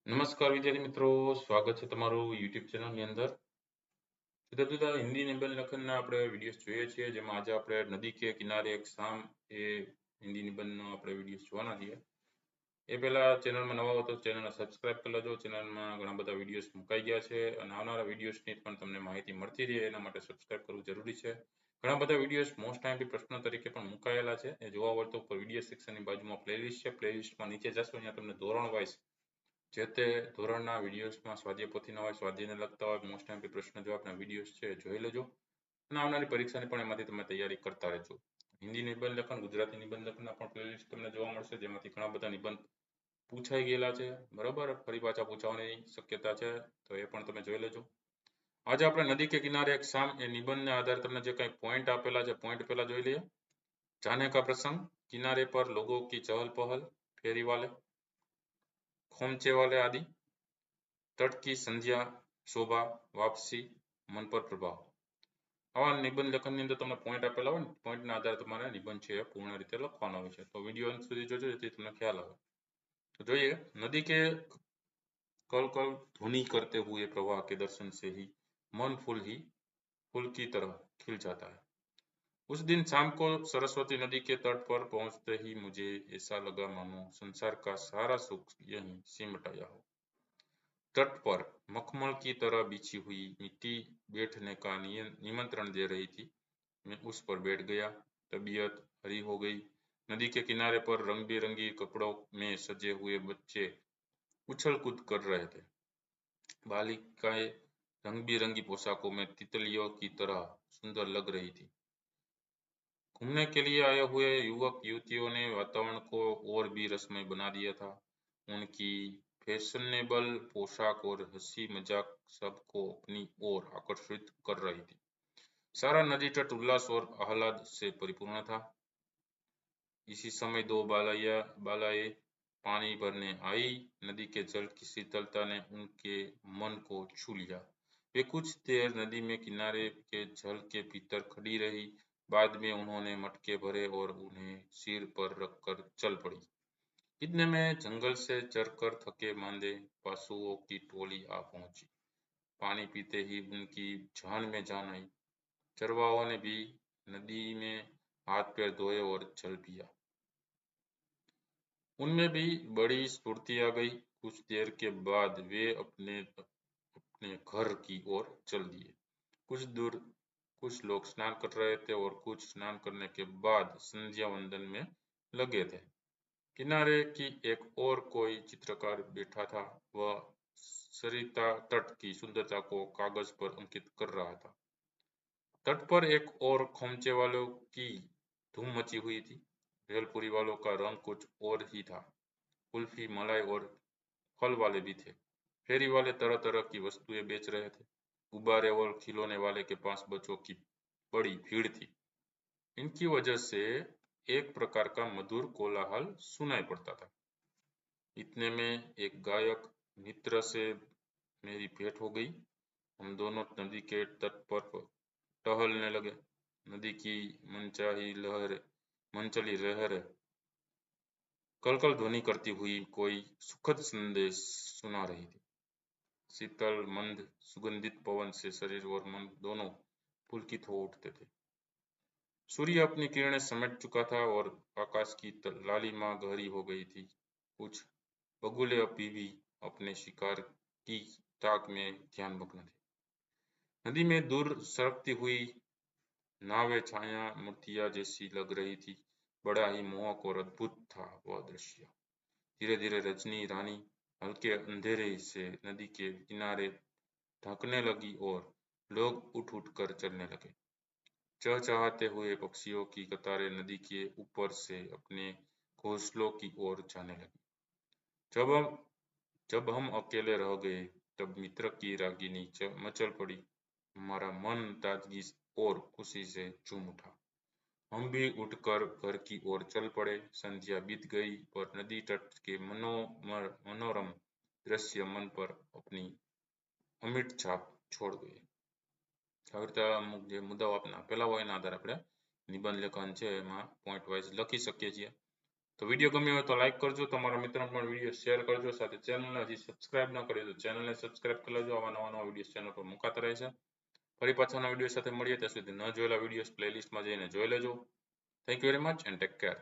નમસ્કાર વિદ્યાર્થી મિત્રો, સ્વાગત છે તમારું YouTube ચેનલની અંદર. જુદા જુદા હિન્દી નિબંધ લેખનના આપણે વિડીયોઝ જોઈએ છીએ, જેમાં આજે આપણે નદી કે કિનારે એક શામ એ હિન્દી નિબંધનો આપણે વિડીયોઝ જોવાના છીએ. એ પહેલા ચેનલમાં નવા હો તો ચેનલને સબસ્ક્રાઇબ કરી લેજો. ચેનલમાં ઘણા બધા વિડીયોઝ મુકાઈ ગયા છે અને આવનારા વિડીયોઝની પણ તમને માહિતી મળતી રહે એના માટે સબસ્ક્રાઇબ કરવું જરૂરી છે. ઘણા બધા વિડીયોઝ મોસ્ટ ટાઈમથી પ્રશ્ન તરીકે પણ મુકાયેલા છે. એ જોવા હોય તો ઉપર વિડીયો સેક્શનની બાજુમાં પ્લેલિસ્ટ છે. પ્લેલિસ્ટમાં નીચે જશો અહીંયા તમને ધોરણ વાઇઝ જે તે ધોરણના વિડીયોઝમાં સ્વાધ્યાય પોથીના હોય, સ્વાધ્યાયને લગતા હોય, મોસ્ટ ટાઈમથી પ્રશ્ન જવાબના વિડીયોઝ છે જોઈ લેજો અને આવનારી પરીક્ષાની પણ એમાંથી તમે તૈયારી કરતા રહેજો. હિન્દી નિબંધ લેખન, ગુજરાતી નિબંધ લેખનના પણ પ્લેલિસ્ટ તમને જોવા મળશે, જેમાંથી ઘણા બધા નિબંધ પૂછાઈ ગયેલા છે. બરાબર, ફરી પાછા પૂછાવાની શક્યતા છે, તો એ પણ તમે જોઈ લેજો. આજે આપણે નદી કે કિનારે એક શામ એ નિબંધના આધારે તમને જે કંઈ પોઈન્ટ આપેલા છે, પોઈન્ટ પહેલા જોઈ લઈએ. जाने का प्रसंग, किनारे पर लोगों की चहल पहल, फेरी वाले, खोमचे वाले आदि, तट की संध्या, शोभा, वापसी, मन पर प्रभाव. આવા નિબંધ લેખનની અંદર તમને પોઈન્ટ આપેલા હોય ને, પોઈન્ટના આધારે તમારે નિબંધ છે પૂર્ણ રીતે લખવાનો હોય છે. તો વિડીયો અંત સુધી જોજો જેથી તમને ખ્યાલ આવે. તો જોઈએ, નદી के कल कल ध्वनि करते हुए प्रवाह के दर्शन से ही मन फूल की तरह खिल जाता है. उस दिन शाम को सरस्वती नदी के तट पर पहुंचते ही मुझे ऐसा लगा मानो संसार का सारा सुख यहीं सिमटाया हो. तट पर मखमल की तरह बिछी हुई मिट्टी बैठने का निमंत्रण दे रही थी. मैं उस पर बैठ गया. तबीयत हरी हो गई. नदी के किनारे पर रंग बिरंगी कपड़ों में सजे हुए बच्चे उछल कूद कर रहे थे. बालिकाएं रंग बिरंगी पोशाकों में तितलियों की तरह सुंदर लग रही थी. घूमने के लिए आए हुए युवक युवतियों ने वातावरण को और भी रसमय बना दिया था. उनकी फैशनेबल पोशाक और हंसी मजाक सबको अपनी ओर आकर्षित कर रही थी. सारा नदी तट उल्लास और आह्लाद से परिपूर्ण था. इसी समय दो बालाएं पानी भरने आई. नदी के जल की शीतलता ने उनके मन को छू लिया. वे कुछ देर नदी में किनारे के जल के भीतर खड़ी रही. बाद में उन्होंने मटके भरे और उन्हें सिर पर रखकर चल पड़ी. इतने में जंगल से चरकर थके मांदे पशुओं की टोली आ पहुंची. पानी पीते ही उनकी जान में जान आई. चरवाहों ने भी नदी में हाथ पैर धोए और जल पिया. उनमें भी बड़ी स्फूर्ति आ गई. कुछ देर के बाद वे अपने अपने घर की ओर चल दिए. कुछ लोग स्नान कर रहे थे और कुछ स्नान करने के बाद संध्या वंदन में लगे थे. किनारे की एक और कोई चित्रकार बैठा था. वह सरिता तट की सुंदरता को कागज पर अंकित कर रहा था. तट पर एक और खोमचे वालों की धूम मची हुई थी. भेलपुरी वालों का रंग कुछ और ही था. कुल्फी, मलाई और फल वाले भी थे. फेरी वाले तरह तरह की वस्तुएं बेच रहे थे. गुब्बारे और खिलौने वाले के पास बच्चों की बड़ी भीड़ थी. इनकी वजह से एक प्रकार का मधुर कोलाहल सुनाई पड़ता था. इतने में एक गायक मित्र से मेरी भेंट हो गई. हम दोनों नदी के तट पर टहलने लगे. नदी की मनचली लहरें कलकल ध्वनि करती हुई कोई सुखद संदेश सुना रही थी. शीतल मंद सुगंधित पवन से शरीर और मन दोनों पुलकित हो उठते थे. सूर्य अपनी किरणें समेट चुका था और आकाश की लालिमा गहरी हो गई थी. कुछ बगुले अभी भी अपने शिकार की ताक में ध्यानमग्न थे. नदी में दूर सरकती हुई नावें छाया मूर्तियां जैसी लग रही थी. बड़ा ही मोहक और अद्भुत था वह दृश्य. धीरे धीरे रजनी रानी हल्के अंधेरे से नदी के किनारे ढकने लगी और लोग उठ उठ कर चलने लगे. चहचहाते हुए पक्षियों की कतारें नदी के ऊपर से अपने घोंसलों की ओर जाने लगी. जब हम अकेले रह गए तब मित्र की रागिनी मचल पड़ी. हमारा मन ताजगी और खुशी से झूम उठा. हम भी उठकर घर की ओर चल पड़े. संध्या बीत गई पर नदी तट के मनोरम दृश्य मन पर अपनी अमिट छाप छोड़ गए. આવી રીતે અમુક જે મુદ્દાઓ આપણે આપેલા હોય એના આધારે આપણે નિબંધ લેખન છે એમાં પોઈન્ટ વાઇઝ લખી શકીએ છીએ. તો વિડીયો ગમ્યો હોય તો લાઈક કરજો, તમારા મિત્રોને પણ વિડીયો શેર કરજો, સાથે ચેનલને હજી સબસ્ક્રાઇબ ન કરી તો ચેનલને સબસ્ક્રાઇબ કરી લેજો. આવા નવા વિડીયો ચેનલ પર મુકાતા રહેશે. ફરી પાછાના વિડીયો સાથે મળીએ, ત્યાં સુધી ન જોયેલા વિડીયોઝ પ્લેલિસ્ટમાં જઈને જોઈ લેજો. Thank you very much and take care.